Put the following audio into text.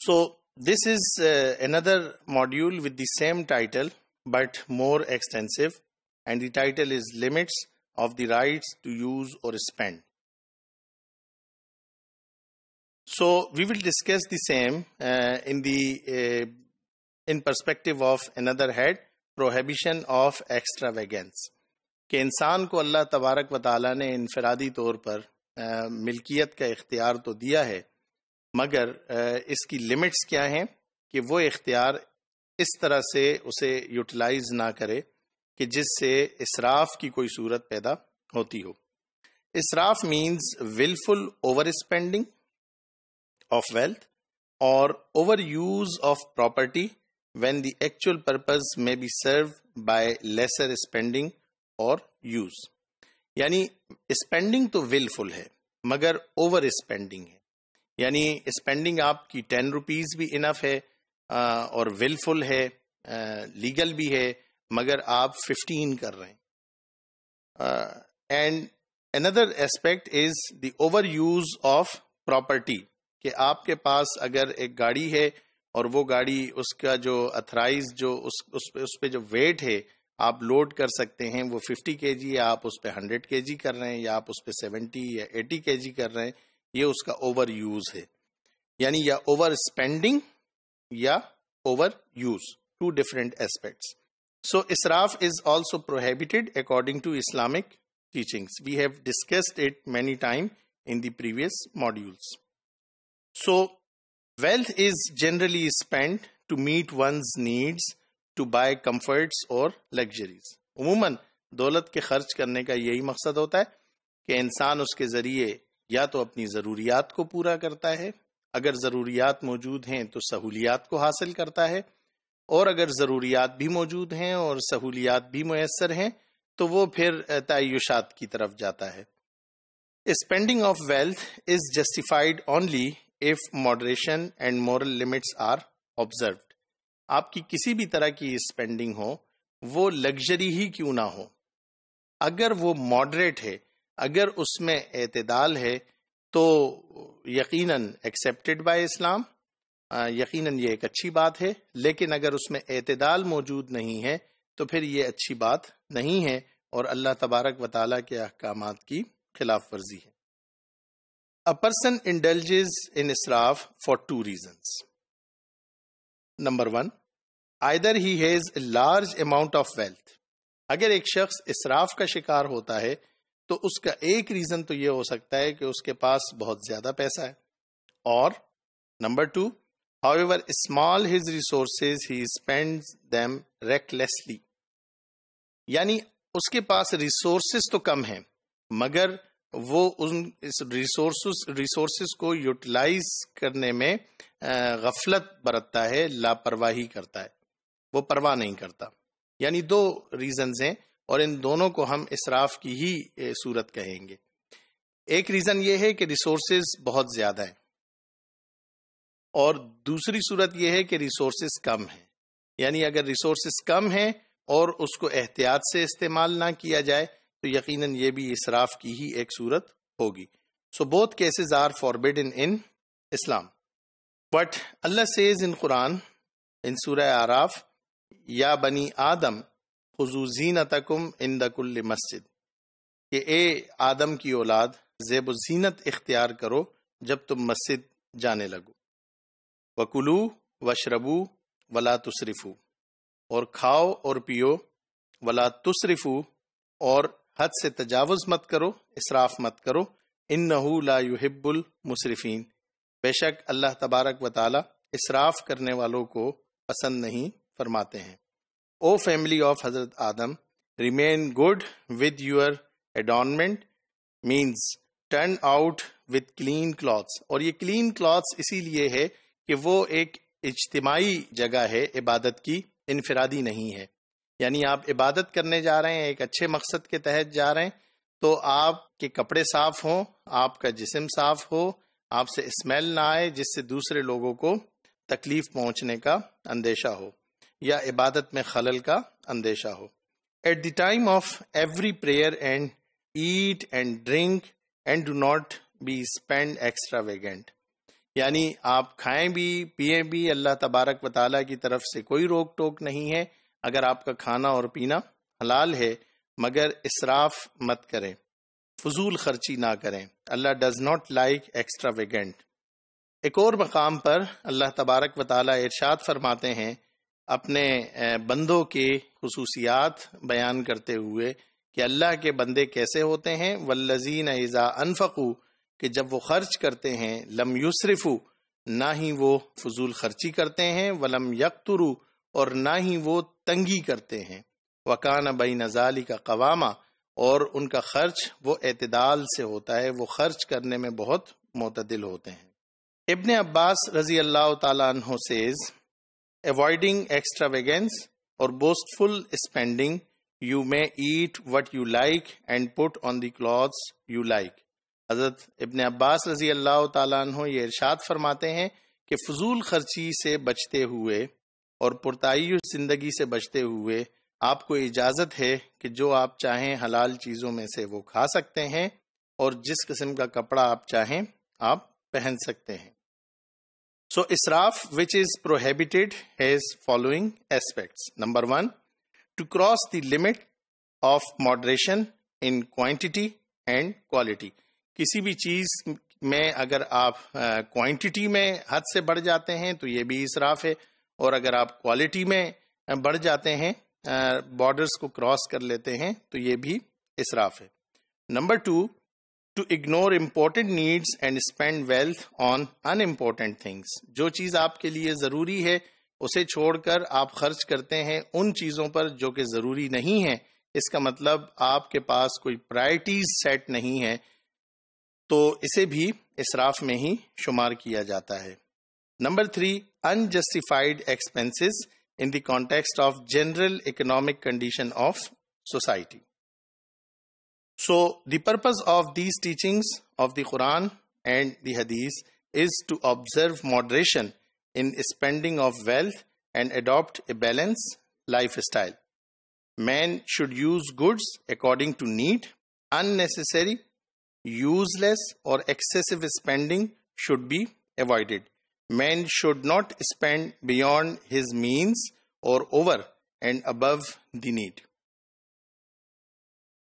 So this is another module with the same title but more extensive, and the title is Limits of the Rights to Use or Spend. So we will discuss the same in perspective of another head, prohibition of extravagance. کہ انسان کو اللہ تبارک و تعالیٰ نے انفرادی طور پر ملکیت کا اختیار تو دیا ہے، مگر اس کی لمٹس کیا ہیں کہ وہ اختیار اس طرح سے اسے یوٹیلائز نہ کرے کہ جس سے اسراف کی کوئی صورت پیدا ہوتی ہو. اسراف means willful overspending of wealth or overuse of property when the actual purpose may be served by lesser spending or use. یعنی اسپینڈنگ تو willful ہے مگر اوور اسپینڈنگ ہے، یعنی اسپینڈنگ آپ کی 10 روپیز بھی انف ہے اور willful ہے، لیگل بھی ہے، مگر آپ 15 کر رہے ہیں. And another aspect is the overuse of property، کہ آپ کے پاس اگر ایک گاڑی ہے اور وہ گاڑی اس کا جو اتھرائز جو اس پہ جو ویٹ ہے آپ لوڈ کر سکتے ہیں وہ 50 kg ہے، آپ اس پہ 100 kg کر رہے ہیں یا آپ اس پہ 70 یا 80 kg کر رہے ہیں، یہ اس کا اوور یوز ہے. یعنی یا اوور اسپینڈنگ یا over use, two different aspects. So اسراف is also prohibited according to Islamic teachings. We have discussed it many times in the previous modules. So, wealth is generally spent to meet one's needs, to buy comforts or luxuries. عموماً دولت کے خرچ کرنے کا یہی مقصد ہوتا ہے کہ انسان اس کے ذریعے یا تو اپنی ضروریات کو پورا کرتا ہے، اگر ضروریات موجود ہیں تو سہولیات کو حاصل کرتا ہے، اور اگر ضروریات بھی موجود ہیں اور سہولیات بھی میسر ہیں تو وہ پھر تعیشات کی طرف جاتا ہے. Spending of wealth is justified only if moderation and moral limits are observed. آپ کی کسی بھی طرح کی اسپینڈنگ ہو، وہ لگژری ہی کیوں نہ ہو، اگر وہ ماڈریٹ ہے، اگر اس میں اعتدال ہے تو یقیناً ایکسیپٹڈ بائی اسلام، یقیناً یہ ایک اچھی بات ہے. لیکن اگر اس میں اعتدال موجود نہیں ہے تو پھر یہ اچھی بات نہیں ہے اور اللہ تبارک و تعالیٰ کے احکامات کی خلاف ورزی ہے. A person indulges in israf for two reasons. Number one, either he has a large amount of wealth. اگر ایک شخص اسراف کا شکار ہوتا ہے تو اس کا ایک ریزن تو یہ ہو سکتا ہے کہ اس کے پاس بہت زیادہ پیسہ ہے، اور number two, however small his resources he spends them recklessly. یعنی اس کے پاس ریسورسز تو کم ہیں مگر وہ اس ریسورسز کو یوٹیلائز کرنے میں غفلت برتتا ہے، لاپرواہی کرتا ہے، وہ پرواہ نہیں کرتا. یعنی دو ریزنز ہیں اور ان دونوں کو ہم اسراف کی ہی صورت کہیں گے. ایک ریزن یہ ہے کہ ریسورسز بہت زیادہ ہیں، اور دوسری صورت یہ ہے کہ ریسورسز کم ہیں. یعنی اگر ریسورسز کم ہیں اور اس کو احتیاط سے استعمال نہ کیا جائے تو یقیناً یہ بھی اسراف کی ہی ایک صورت ہوگی. So both cases are forbidden in Islam. But Allah says in Quran in surah Araf, یا بنی آدم خذوا زینتکم عند کل مسجد، کہ اے آدم کی اولاد زیب و زینت اختیار کرو جب تم مسجد جانے لگو. وَكُلُوا وَاشْرَبُوا وَلَا تُسْرِفُوا، اور کھاؤ اور پیو، وَلَا تُسْرِفُوا، اور حد سے تجاوز مت کرو، اسراف مت کرو، إِنَّهُ لَا يُحِبُّ الْمُسْرِفِينَ، بے شک اللہ تبارک و تعالی اسراف کرنے والوں کو پسند نہیں فرماتے ہیں. او family of Hazrat Adam, remain good with your adornment means turn out with clean clothes. اور یہ کلین کلاتھس اسی لیے ہے کہ وہ ایک اجتماعی جگہ ہے عبادت کی، انفرادی نہیں ہے. یعنی آپ عبادت کرنے جا رہے ہیں، ایک اچھے مقصد کے تحت جا رہے ہیں، تو آپ کے کپڑے صاف ہوں، آپ کا جسم صاف ہو، آپ سے اسمیل نہ آئے جس سے دوسرے لوگوں کو تکلیف پہنچنے کا اندیشہ ہو یا عبادت میں خلل کا اندیشہ ہو. At the time of every prayer and eat and drink and do not be spend extravagant. یعنی آپ کھائیں بھی پیئیں بھی، اللہ تبارک و تعالیٰ کی طرف سے کوئی روک ٹوک نہیں ہے اگر آپ کا کھانا اور پینا حلال ہے، مگر اسراف مت کریں، فضول خرچی نہ کریں۔ اللہ ڈز ناٹ لائک ایکسٹراویگنٹ۔ ایک اور مقام پر اللہ تبارک و تعالیٰ ارشاد فرماتے ہیں اپنے بندوں کے خصوصیات بیان کرتے ہوئے کہ اللہ کے بندے کیسے ہوتے ہیں، والذین اذا انفقوا، کہ جب وہ خرچ کرتے ہیں، لم یسرفوا، نہ ہی وہ فضول خرچی کرتے ہیں، ولم یقتروا، اور نہ ہی وہ تنگی کرتے ہیں، وکان بین ذالک قواما، اور ان کا خرچ وہ اعتدال سے ہوتا ہے، وہ خرچ کرنے میں بہت معتدل ہوتے ہیں۔ ابن عباس رضی اللہ تعالیٰ عنہ says, avoiding extravagance or boastful spending, you may eat what you like and put on the clothes you like۔ حضرت ابن عباس رضی اللہ تعالیٰ عنہ یہ ارشاد فرماتے ہیں کہ فضول خرچی سے بچتے ہوئے اور پرتعیش زندگی سے بچتے ہوئے آپ کو اجازت ہے کہ جو آپ چاہیں حلال چیزوں میں سے وہ کھا سکتے ہیں، اور جس قسم کا کپڑا آپ چاہیں آپ پہن سکتے ہیں۔ So israf, which is prohibited, has following aspects. Number 1, to cross the limit of moderation in quantity and quality۔ کسی بھی چیز میں اگر آپ کوانٹٹی میں حد سے بڑھ جاتے ہیں تو یہ بھی اسراف ہے، اور اگر آپ کوالٹی میں بڑھ جاتے ہیں، بارڈرز کو کراس کر لیتے ہیں، تو یہ بھی اسراف ہے۔ Number 2، to ignore important needs and spend wealth on unimportant things۔ جو چیز آپ کے لیے ضروری ہے اسے چھوڑ کر آپ خرچ کرتے ہیں ان چیزوں پر جو کہ ضروری نہیں ہیں، اس کا مطلب آپ کے پاس کوئی پرائرٹیز سیٹ نہیں ہے، تو اسے بھی اسراف میں ہی شمار کیا جاتا ہے۔ Number 3، unjustified expenses in the context of general economic condition of society۔ So the purpose of these teachings of the Quran and the Hadith is to observe moderation in spending of wealth and adopt a balanced lifestyle. Man should use goods according to need. Unnecessary, useless or excessive spending should be avoided. Man should not spend beyond his means or over and above the need.